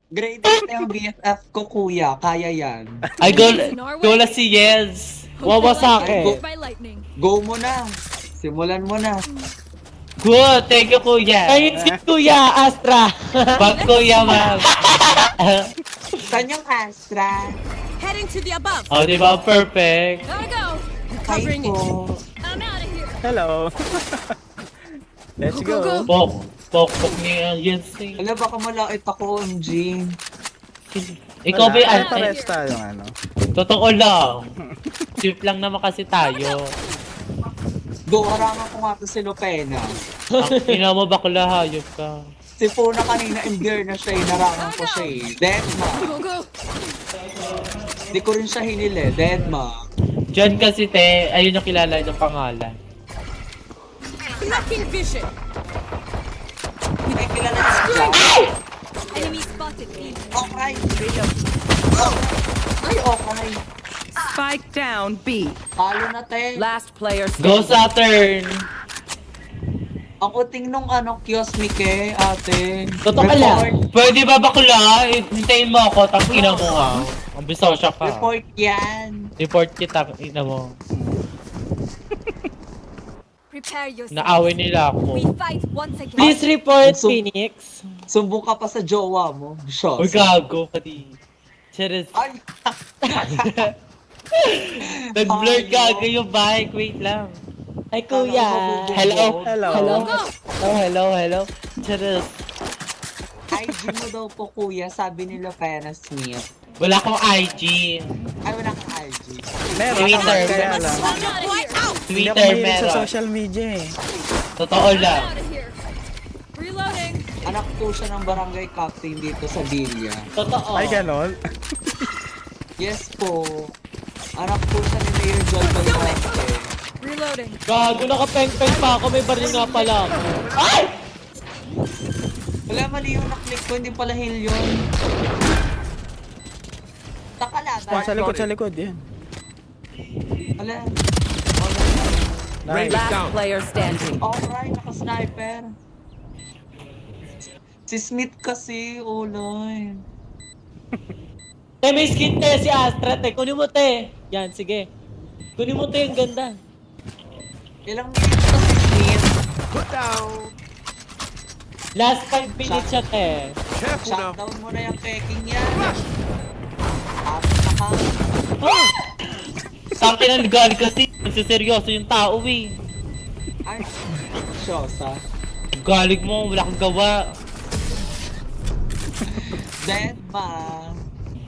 Grade 8 na yung BFF ko, kuya. Kaya yan. Ay, go na si Yels. Wawa sa Ay, akin. Go mo na. Simulan mo na. Good, thank you, kuya. Ayun si Kuya Astra. Pag kuya, ma'am. Saan yung Astra? Heading to the above. Oh, di ba? Perfect. Gotta go. Ay Covering it. po. I'm out of here. Hello. Let's Go, go, go. Pok ni Yels. Alam, baka malait ako, MG. Ikaw ba yung Wala, ante? pares tayong ano. Totoo lang. Swift lang naman kasi tayo. Go, harangan ko nga to si Lupena. Ina mo bakla, hayop ka. Si Puna kanina in-gear na siya, narangan ko siya eh. Deadma. Go, go. Di ko rin siya hinili, Deadma. Diyan kasi te, ayun yung kilala ng pangalan. Blocking vision. May kilala na si Jack. Enemy spotted. Okay. Ay, okay. Spike down B. Talo na, te. Last player Go standing. Saturn! Ang uting nung kiosmike, ate. Totoo ka lang. Pwede ba bakla? Hintayin mo ako, tangina mo nga. Ang bisosya ka. Report yan. Report kita, tangina mo. Prepare yourself. Naaway nila We ako. fight once again. Please report, So- Phoenix. Sumbong ka pa sa jowa mo. Sure. Uy, gago, pati. Cheers. Ay! Nag-blur gago yung bike, wait lang. Ay, Kuya. Hello? Hello. Hello? Hello. Cheers. IG mo daw po, kuya. Sabi ni Lopena Smith. Wala akong IG. Ay, wala kang IG. Meron Twitter. naman kaya lang. I'm out of here. Hindi ako Twitter mahilig sa meron. social media eh. Totoo I'm lang. out of here. Reloading. Anak po siya ng barangay captain dito sa Villa. Totoo. Ay, ganon. Yes po. Anak po siya ni Mayor Joel Balmarte. Reloading. Gago, nakapeng-peng pa ako. May baril nga pala ako. Ay! Wala, mali yung naklik ko. Hindi pala heal yun. Takalaban. Sa likod, sa likod. Yan. Wala. Nice. Last player standing. Alright, naka-sniper. Si Smith kasi, ulay. Te, may skin te, si Astra, te. Kunin mo, te. Yan, sige. Kunin mo, te, yung ganda. Ilang minutes to si Smith? Last 5 minutes siya, te. Shutdown mo na yung peking yan. Tapos na ka. Sa akin ang legal kasi. Nagsiseryoso yung tao eh. Ay, Shosa. Galig mo, wala kang gawa. Dead ma.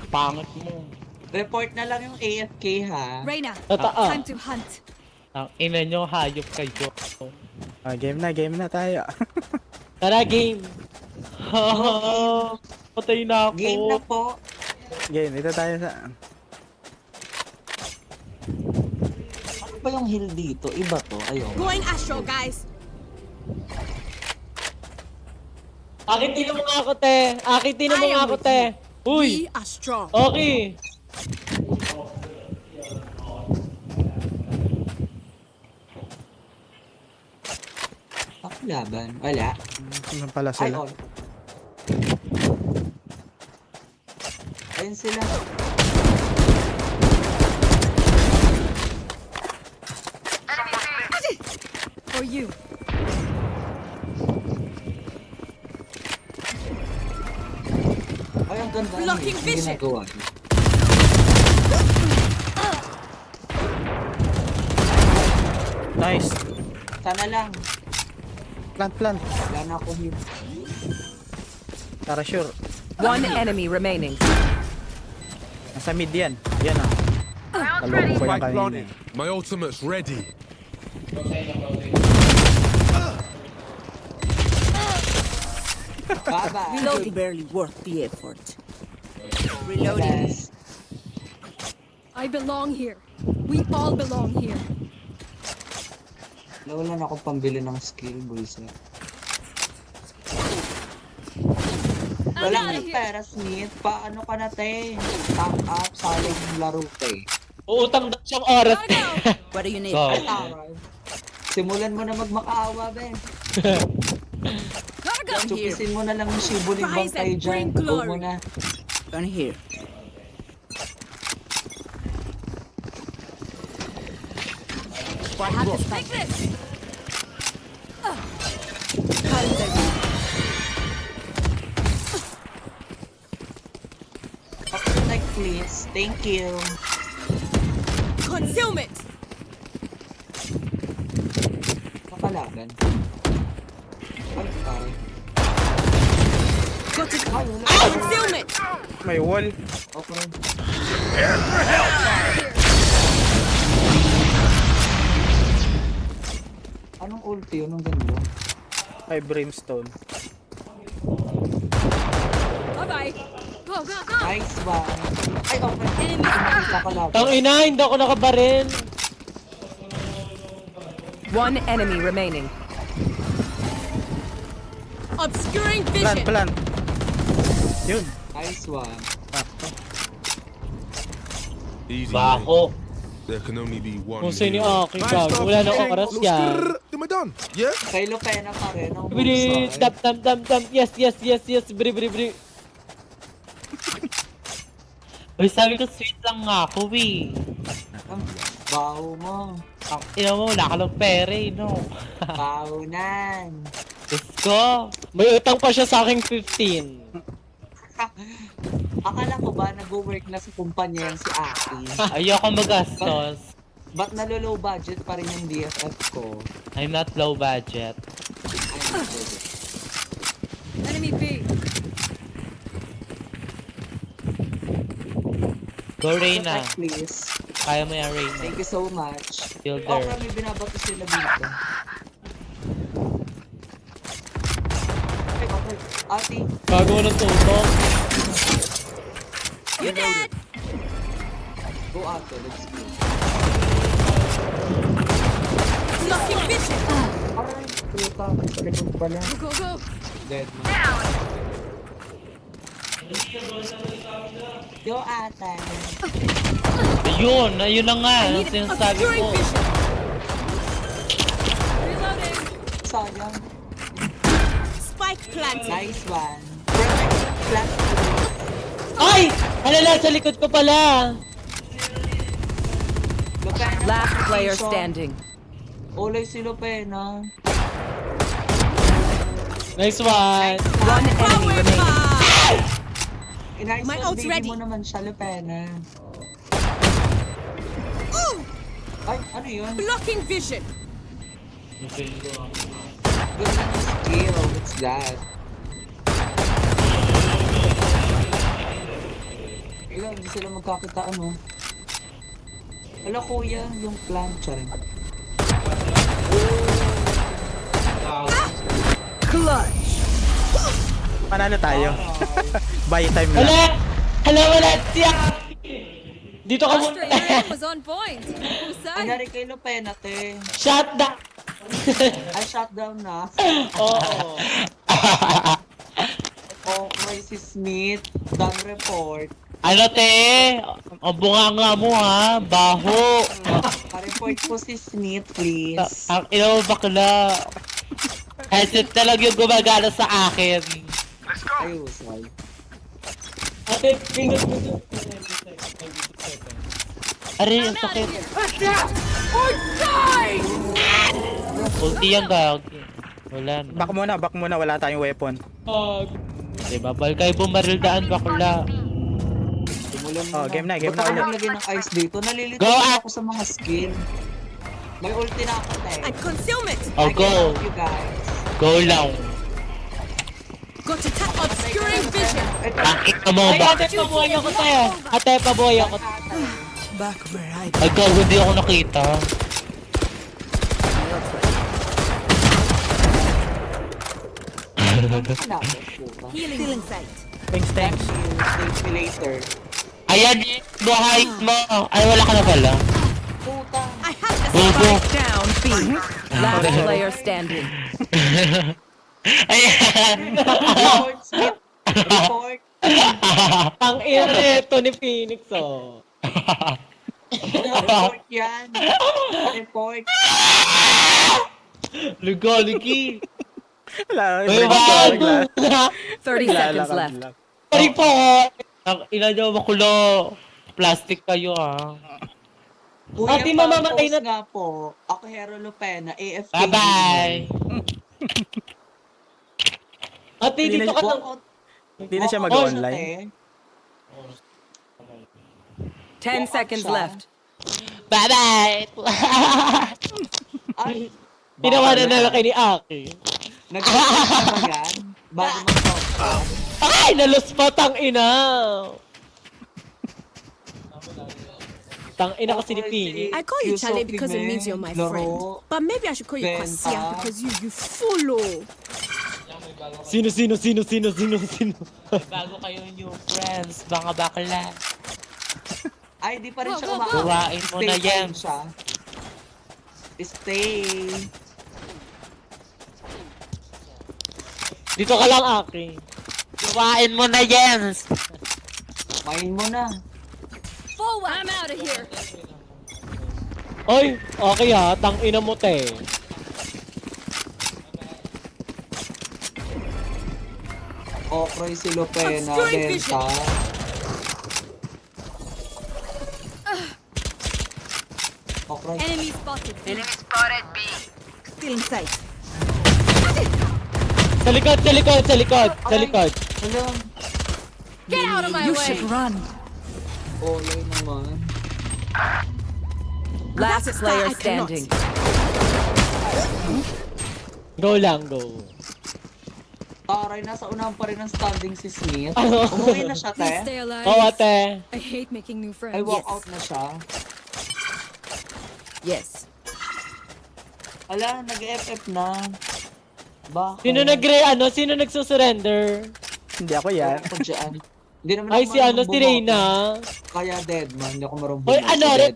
Pangit mo. Report na lang yung AFK ha. Reyna. Totoo. Time to hunt. Ang ina nyo, hayop kayo. Game na tayo. Tara, game. Patay na ako. Game na po. Game, ito tayo sa... Ano ba yung heal dito? Iba to. Ayun. Going astro, guys. Akitin mo nga ako, te. Akitin mo I am nga ako, with te. We Uy! are strong. Okay. Ako laban. Wala. Ano pala Ay, sila? on. Ayun sila. For you. Ay, ang ganda. Blocking Yung vision. ginagawa niya. Nice. Sana lang. Plant. Wala na akong heal. Para sure. One enemy remaining. Nasa mid yan. Yan ah. Naloko ko yan kanina. My ultimate's ready. Baba. Reloading. Barely worth the effort. Yes. I belong here. We all belong here. Wala na akong pambili ng skill, boys. Wala out of kang here. pera, Smith. Paano ka na, te? Top up, saling laro, te. Uutang daw siyang oras, Gotta te. go. What do you need? Go. Ay, taray. Simulan mo na magmakaawa, Ben. Gotta go. Gun here. Chupisin mo na lang yung shibulibang Rise tayo and dyan. bring Go glory. mo na. Gun here. Take this. Okay, like please. Thank you. Concealment. Kapalagan. Ay. Got it. Ay, wala. Concealment. May wall. Okay. Anong ulti yun? Anong ganda? Ay, brimstone. Bye-bye. Go, go, go. Nice one. Ay, okay. Enemy. Kapalagan. Tang ina, hindi ako nakabaril. One enemy remaining. Obscuring Plant, vision. plant. Yun. Nice one. Easy. mate. Bako. There can only be one. Kung sino hero. yung aking gago. Wala na oras yan. Then we're done. Yeah. Kay Lupena pa rin. Ang Bri, bulsa, dam, dam, dam, dam. Yes, yes, yes, yes. Bri, bri, bri. Uy, sabi ko sweet lang nga ako eh. Ang baho mo. Ang ina mo, wala ka lang pera eh, no? Bahonan. Diyos ko. May utang pa siya sa aking 15. Akala ko ba nag-work na sa kumpanya yan si Aki? Ayoko magastos. Ba't nalo-low budget pa rin yung BFF ko? I'm not low budget. Enemy B. Go Reyna. Protect, please. Kaya mo yan Reyna. Thank you so much. Still Okay, there. may binabato sila dito. Okay. Ate, Gago ng tutok. You're dead. go ate. Let's go. Blocking vision. Aray, puta. Sa likod pala. Go, go, go. Dead man. Yo, ate. Ayun na nga. I Ang need sinasabi obscuring ko. vision. Reloading. Sayang. Spike planted. Nice one. Perfect flash. Ay! Alala, sa likod ko pala. Lupena. Last player position. standing. Ulay si Lupena. Nice one. One enemy Power remaining. five. Inayos My mo, ult's baby ready. mo naman siya, Lupena. Ooh, Ay, ano yun? blocking vision. Good na skill. What's that? Ilan, hindi sila magkakita, ano? Wala, kuya, yung plancha rin. Clutch. Manalo tayo. Buy time lang. Hala! Hala, wala siya! Dito ka muna. Australia was on point. Ang Usay. nari kay Lupena, te. Shut down. Ay, shutdown na. Oo. Okay, si Smith. Done report. Ano te? Ang bunganga mo ha. Baho. Pa-report po si Smith, please. Ang ina mo bakla. Headset na lang yung gumagana sa akin. Ayos, ay. Ate, pindot mo to. Aray, ang I'm out sakit. of here. Or die. Ulti yan gag. Wala na. Back muna. Wala tayong weapon. Diba? Bal kayo bumaril daan bakla. Simulan mo Oh, game na, game Ba't ako na ulit. naglagay ng ice dito? Nalilito Go, ako sa mga skill. May ulti na ako, te. And concealment. Oh, I can go. help you guys. Go lang. Got to tap obscuring vision. Ito, Ang ina mo Ay, ba? ate, pabuhay ako tayo. Ate, pabuhay ako. Back where I Ay, gago, hindi ako nakita. hanapin, puta. Healing sight. Thanks. Thank me later. Ayan, buhay mo. Ay, wala ka na pala. Puta. I have the Bobo. Spike down B. Last player standing. Ayan. Report, Smith. Report. Ang ina ni Phoenix, oh. Report yan. Report. Lugaliki. Wala, Uy, wag. wag! 30 seconds left. Sorry po! Ang ina nyo makulo. Plastic kayo ah. Kuya, Ate, mamamatay pa-post na- nga po. Ako, Hero Lupena, AFK. Bye-bye! Ate, Hindi dito na- ka lang. Hindi na siya Walk out mag-online. siya, 10 Walk out seconds siya. left. Bye-bye! Ay, Tinawanan na lang kay ni Aki. nag-post na ba yan? Bago mag-talk. Ay, nalus pa, tang ina. Tang ina kasi ni Pini. I call you Chale because it means you're my friend. But maybe I should call you Kwasia because you follow. Sino? Bago kayo new friends, mga bakla. Ay, di pa rin siya Go, go, umaawat. go. Buwain mo na Stay yan. pa rin siya. Stay. Dito ka lang, Aki. Buwain mo na Jens! Main mo na. Forward. I'm out of here. Oy, okay ha, tang ina mo te. Okroy si Lupena, Obscuring Benta. Okroy. Enemy spotted. Still in sight. Sa likod. Hello. Get out of my You way. should run. Olay naman. Last That's a player star I cannot. standing. Go lang, go. Taray, nasa unahan pa rin ang standing si Smith. Umuwi na siya, Please te. stay alive. Oh, ate. I hate making new friends. Ay, walk Yes. out na siya. Yes. Ala, nag-FF na. Bakit? Sino nagsusurrender? Hindi ako yan. Ako dyan. Hindi naman Ay, ako si ano, marunong si bumoto. Reyna. Kaya dead man, hindi ako marunong Hoy, bumoto. ano, Dead.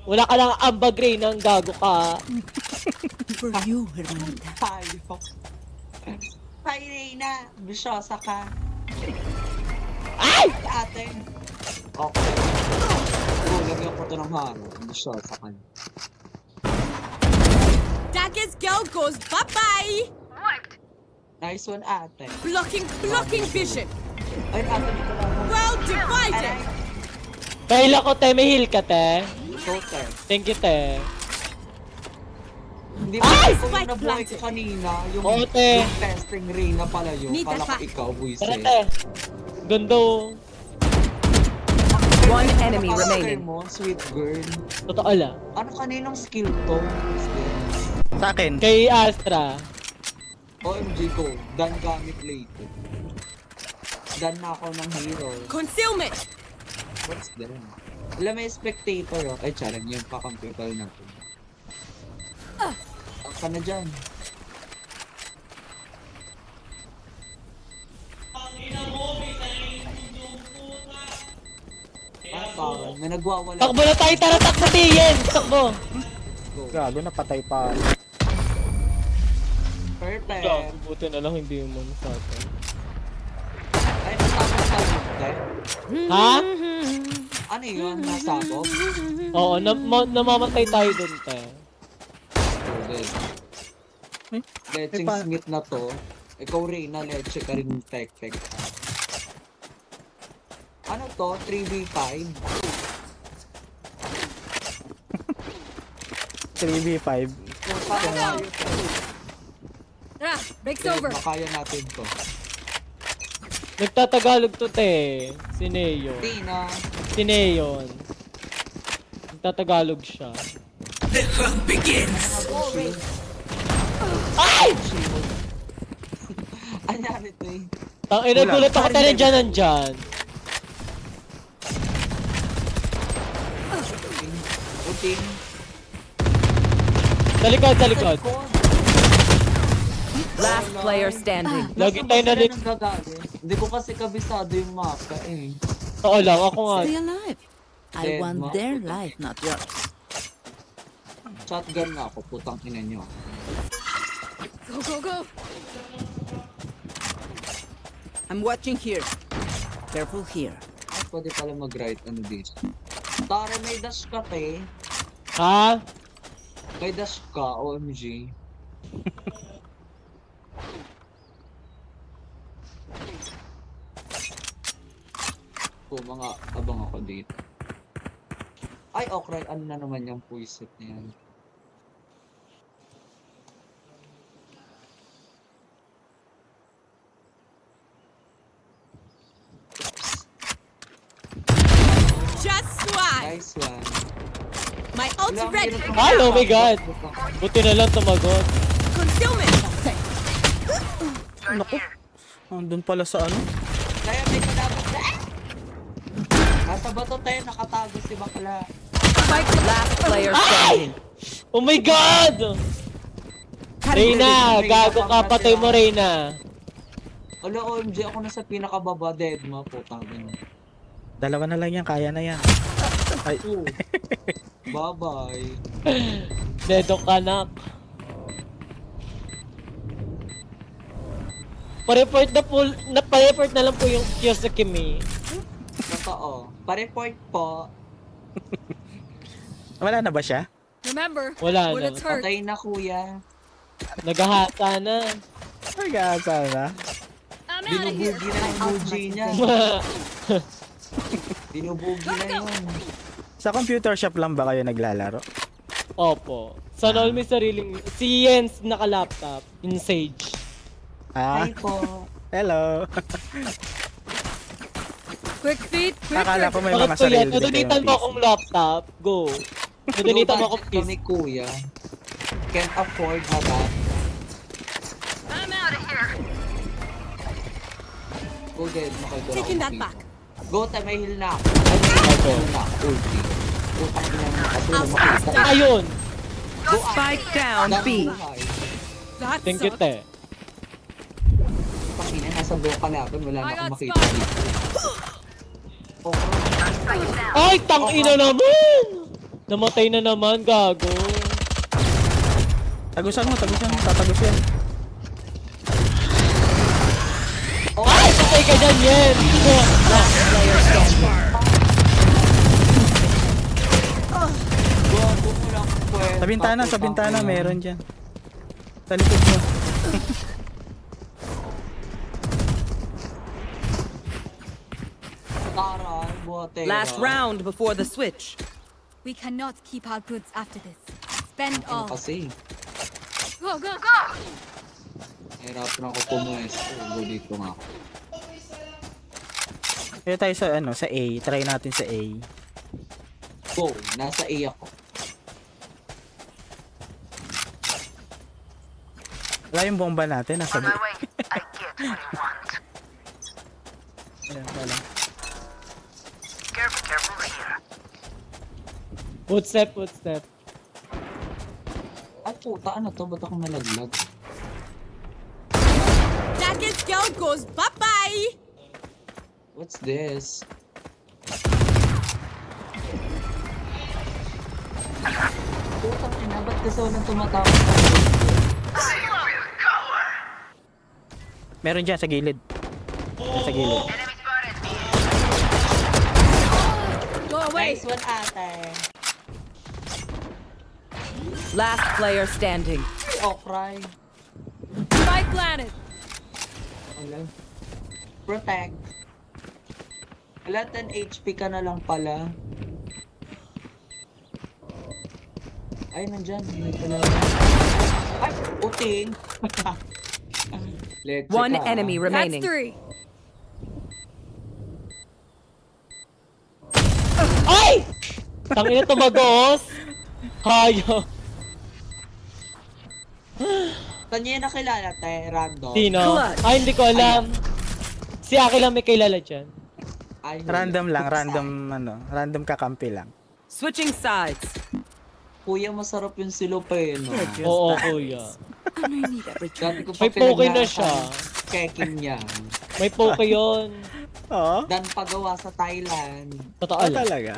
Wala ka lang ambag, Reyna, ang gago ka. For you, Hermanita. Tayo. Hi, Reyna. Bisyosa ka. Ay! Ate. Okay. Lagyan ko to ng haro. Bisyosa ka. Dagger's girl goes bye-bye. Nice one, ate. Blocking vision. Ay, ate, dito lang ako. Well divided. Dahil ako, te, may heal ka, te. Go, te. Thank you, te. Hindi ba Ay! ikaw yung Spike nabuhay ko planted. kanina? Yung, Oo, te. yung testing Reyna pala yun. Need Kala that ko back. ikaw, Tara, buise. te. Gundo. One enemy Ano remaining. mo, sweet girl? Totoo lang. Ano kaninong skill to? Sa akin. Kay Astra. OMG ko, dan gamit later. Dan na ako ng hero. Concealment. What's that? Alam, may spectator oh. Ay, charan yun, kakampital natin. Ang ka na dyan. Ah, parang, may nagwawala. Takbo na tayo, tara, takbo, Tiyen. Takbo. Go. Gago, napatay pa. Perfect. Buti na lang hindi mo sa atin. Ay, nasabot ka rin, Ha? Ano yun? Nasabot? Oo, namamatay tayo dun, te. Leching pa- Smith na to. Ikaw Reyna, leche ka rin tek-tek. Ano to? 3v5? 3v5. Kung kaya tayo to. Ah, break's Dead, over. makaya natin to. Nagtatagalog to, te. Si Neo. Reyna. Si Neon. Nagtatagalog siya. Ay! Anyari to eh. Tangina, gulat ako tayo nandyan. Uting. Sa likod. Last player standing. Lagi tayo na rin. Hindi ko kasi kabisado yung mapa eh. Oo lang, ako nga. Stay alive. I Dead, want ma. their life, not yours. Shotgun na ako, putang ina nyo. Go. I'm watching here. Careful here. Ay, pwede pala mag-right ano dito. Tara, may dash ka te. Ha? May dash ka, OMG. Mga abang ako dito. Ay, okray. Ano na naman yung puwisit na yan? Just swag. Nice one. My ult's Wala, ready. meron Ay, oh my pa- God. Buti na lang tumagot. Concealment. Doon pala sa ano? Kaya may kalaban na. Nasa bato tayo, nakatago si bakla. Last player standing. Oh my God! Reyna, gago ka, patay mo Reyna. Ala, OMG, ako nasa pinakababa, dead mo, putang ina. Dalawa na lang yan, kaya na yan. Ay, Oh. Bye-bye. Dedo ka nak. Pa-report pa-report na lang po yung kiosk sa Kimi. Totoo. Pa-report po. wala na ba siya? Remember, Wala na. bullets hurt. Patay na, kuya. Naghahata na. Nag-aasa na. I'm out of here. Binubugi na yung buji niya. Binubugi na yun. Sa computer shop lang ba kayo naglalaro? Opo. Sana all may sariling... Si Jens naka-laptop. In Sage. Ah, Hi po. hello. Quick feet, quick Akala ko may Bakit mga ko yan? sarili din Nadunitan kayong mo PC. akong laptop. Go. Nadunitan mo akong Low budget PC. kami, kuya. Can't afford na ba? I'm out of here. Go, dead. Makagalaw Taking ako that dito. back. Go, tayo, may heal na ako. Ay, may heal na ako. Ulti. Utang ina mo. Kasi I'll makita. Ayun! Go, ah. Spike down B. Buhay. That Thank you, sucked. te. Pakina, nasa low ka laban. Wala na I akong got makita spot. dito. Oh, Ay, tangina naman! Namatay na naman, gago. Tagusan mo, tatagos yan. Ay, patay ka dyan, Yen! gago mo lang kwenta. Sa bintana, Putang ina. meron dyan. Sa likod mo. Taray, buhatera. Last round before the switch. We cannot keep our goods after this. Spend Ano all. kasi? Go, go, go. Nahirapan ako pumuesto. Go dito nga ako. Kaya tayo sa ano, sa A. Try natin sa A. Go, nasa A ako. Wala yung bomba natin, nasa B. Ayan, wala. Footstep, footstep. Ay puta, ano to? Ba't ako nalaglag? Jacket skill goes bye-bye. What's this? Putang ina, ba't kasi walang tumatawag sa akin? Meron dyan sa gilid. Dyan sa gilid. Go away. Nice one, ate. Last player standing. Oh, cry. Spike planted. Wala. Protect. Wala, 10 HP ka na lang pala. Ay, nandyan. May pala. Ay, uting. Let's One ka. enemy That's remaining. 3. Ay! Tangina tumagos! Hayo! Kanya yung nakilala, te, random. Sino? Clutch. Ay, hindi ko alam. Si Aki lang may kilala dyan. Ay, Random lang, Kuya. random kakampi lang. Switching sides. Kuya, masarap yung silope, no? Oo, kuya. Dati ko pa May poke na siya. Keking niya. May poke yun. Oo? Dan pagawa sa Thailand. Totoo Oh, lang. talaga?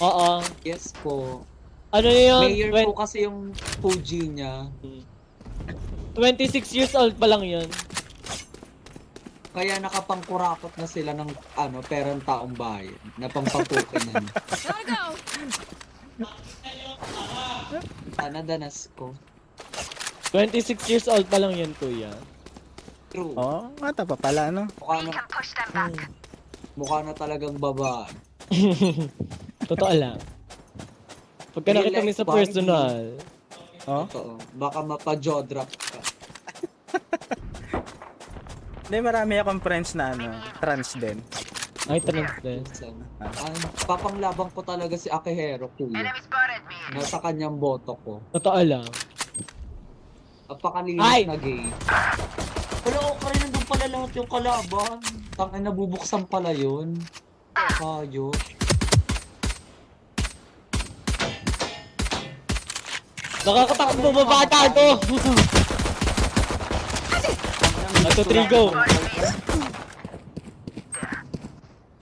Oo. Yes po. Ano yun? Mayor po kasi yung Fuji niya. 26 years old pa lang yun. Kaya nakapangkurakot na sila ng perang taong bayan. Na pampapukin na. Gotta go. Sana danas ko. 26 years old pa lang yan, kuya. True. Oh, mata pa pala, ano? Mukha na talagang babae. Totoo lang. Pagka Real nakita mo life sa Barbie. personal, Oh? Totoo. Baka mapa-jaw drop ka. Hindi, marami akong friends na ano, trans din. ay trans din. Ay, papanglabang ko talaga si Akihero, kuya. Nasa kanyang boto ko. Totoo lang. Napakalinis Ay! na gay. Wala ko rin nandun pala lahat yung kalaban. Tangin nabubuksan pala yun. Kayo. Nakakatakot mo babata to! Ato Trigo.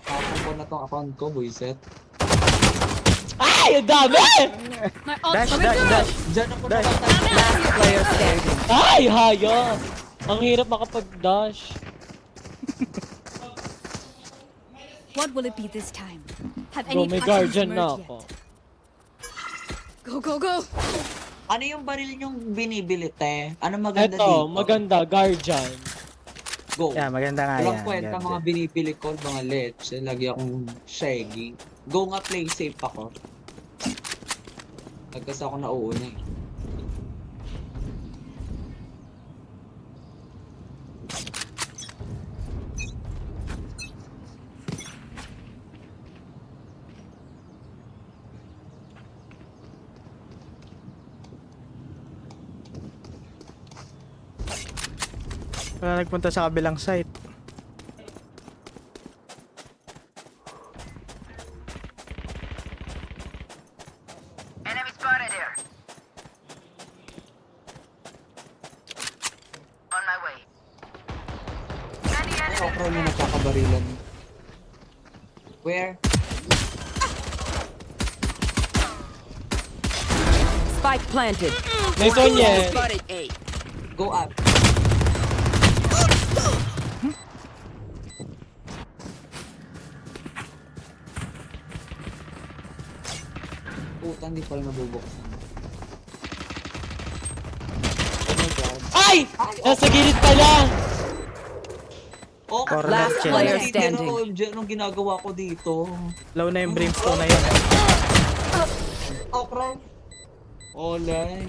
Tapos ko na tong account ko, boyset. Ay! Ang dami! My ult Dash, coming dash, through. dash! Diyan ako Dash. natatag. Last player standing. Ay! Hayop! Ang hirap makapag-dash. What will it be this time? Have Bro, any may patterns guardian na emerged ako. yet? Go, go, go! Ano yung baril yung binibili, te? Ano maganda dito? Eto, maganda. Guardian. Go. Yeah, maganda nga Walang yan. kwenta Ganda. mga binibili ko, mga leche. Lagi akong shaggy. Go nga, play safe ako. Nagkas ako nauuna eh. Wala nagpunta sa kabilang site. Ay, okra na nagkakabarilan. Where? Spike planted. Nice one, yeah. Spotted A. Go up. Puta, hindi pala nabubuksan. Oh my god. Ay! Nasa gilid pala! Oh, Corner Last check. player hindi standing. na OMG, anong ginagawa ko dito? Low na yung brimstone na yun. Okra. Olay.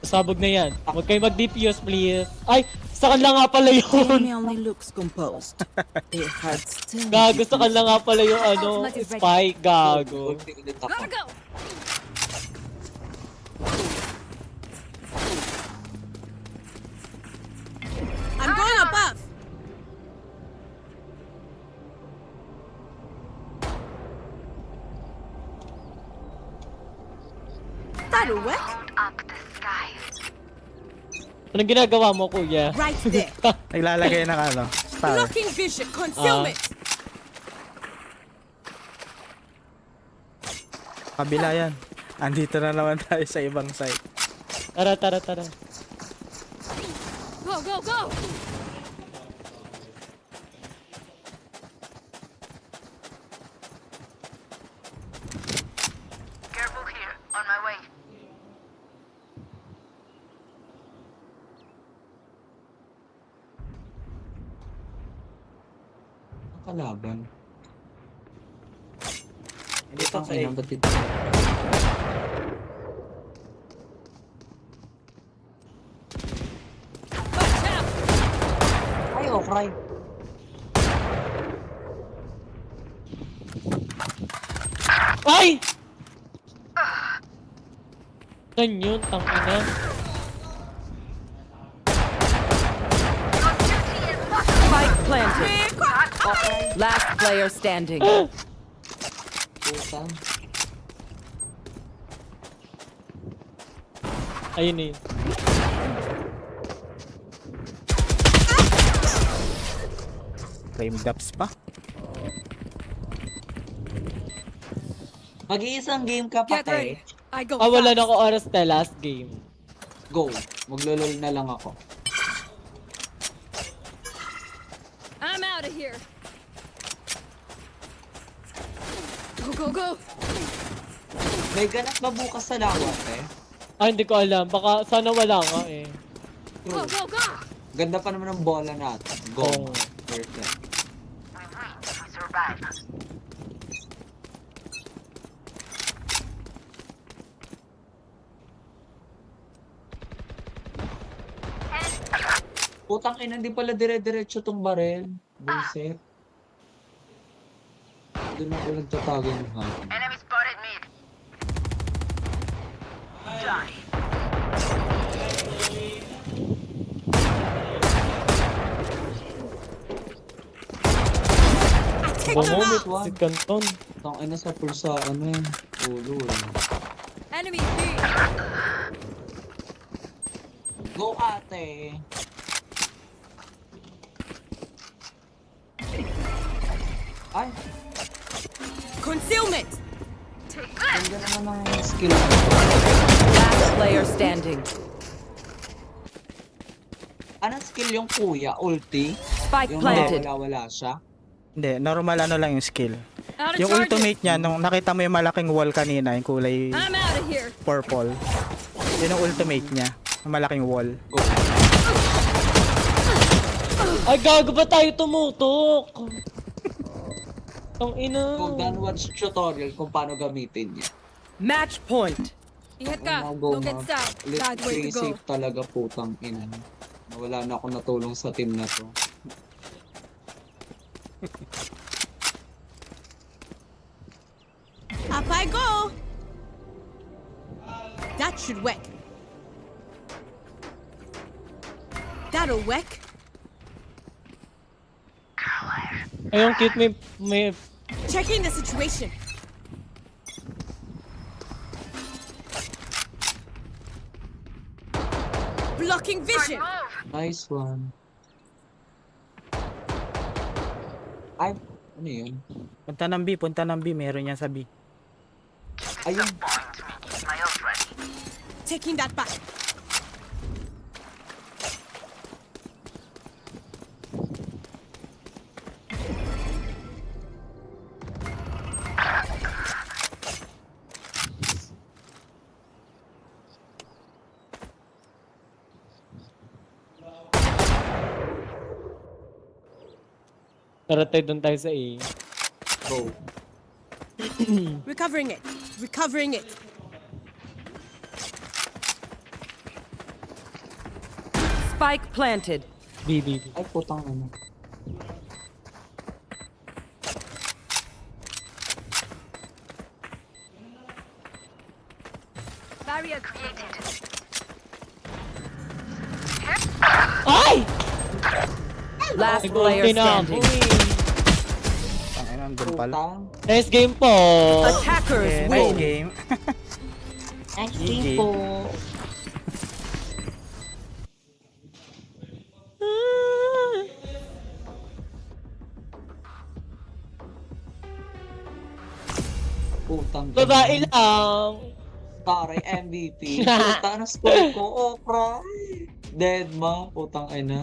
Sabog na yan. Huwag kayo mag-DPS, please. Ay! Sa kanila nga pala yun! Enemy only looks composed. It hurts still. Gago, sa kanila nga pala yung ano, Ultimate is ready. spike. Gago. Ulti ulit ako. Gotta go! I'm going above. That'll work. Anong ginagawa mo, kuya? Right there. Naglalagay ng ano, star. Blocking vision. Concealment. Kabila yan. Andito na naman tayo sa ibang site. Tara, tara, tara. Go, go, go! Kalaban. Hindi pa sa Ang ba't ito? Ay, okray. Ay! Saan yun? Tangina. Spike planted. Last player standing. Puta. Ayun eh. Flame gaps pa. Mag-iisang game ka pa, Get ready. te. I go Ah, wala fast. na ako oras na last game. Go. Maglolol na lang ako. I'm out of here! Go, go, go! May ganap ba bukas sa lawat, eh? Ah, hindi ko alam. Baka sana wala nga eh. Go, go, go! Ganda pa naman ng bola natin. Go. Oh. Perfect. Putang ina, hindi pala dire-diretso tong barel. Bullset. Doon ako nagtatago ng hapon. Bumumit one. si Canton. Tang ina sa pulsa, ano eh. Ulo eh. Enemy B! Go ate! Ay, Concealment! ganda naman ng skill. Last player standing. Anong skill yung kuya? Ulti? Spike Yung planted. wala siya? Hindi, normal ano lang yung skill. Out of Yung charges! ultimate niya, nung nakita mo yung malaking wall kanina, yung kulay I'm out of here! purple. Yun yung ultimate niya, yung malaking wall. Go. Ay, gago ba tayo tumutok? Tong ina. Go down watch tutorial kung paano gamitin niya. Match point. Ingat ka! Go, Don't get Mark. stabbed! Bad way Play to go. safe talaga putang ina. Wala na akong natulong sa team na to. Up I go! That should work. That'll work. Ayun, cute, may Checking the situation. Blocking vision. Nice one. Ay, ano yun? Punta ng B, meron yan sa B. Ayun. Taking that back. tara tayo doon tayo sa A. Go. Recovering it. Recovering it. Spike planted. B, B, B. Ay, putang ano. Barrier created. Ay! Last Nag-ulti player na ako standing. eh. Ang ina, andun pala. Putang. Nice game po. Attackers Eh, nice win. game. Nice GG. game po. Putang. Babae lang. Taray MVP. Puta, ano score ko? Oh, cry. Dead ma. Putang ina.